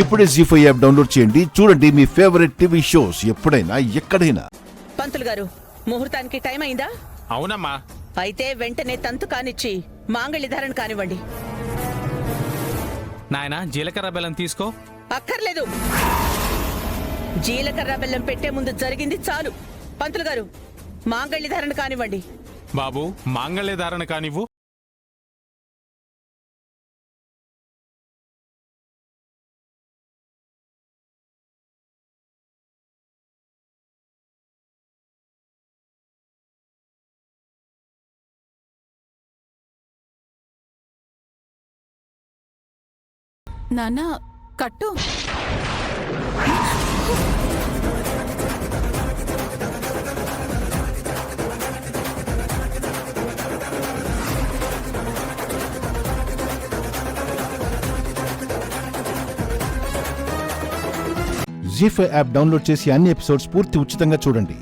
ఇప్పుడే జీ5 app download చేయండి. చూడండి మీ ఫేవరెట్ టీవీ షోస్ ఎప్పుడైనా ఎక్కడైనా. పంతులు గారు, ముహూర్తానికి టైం అయిందా? అవునమ్మా. అయితే వెంటనే తంతు కానిచ్చి మాంగళ్య ధారణ కానివ్వండి. నాయనా, జీలకర్ర బెల్లం తీసుకో. అక్కర్లేదు. జీలకర్ర బెల్లం పెట్టే ముందు జరిగింది చాలు. పంతులు గారు, మాంగళ్య ధారణ కానివ్వండి. బాబు, మాంగళ్య ధారణ కానివ్వు. నాన్న, కట్టు. జీ5 యాప్ డౌన్లోడ్ చేసి అన్ని ఎపిసోడ్స్ పూర్తి ఉచితంగా చూడండి.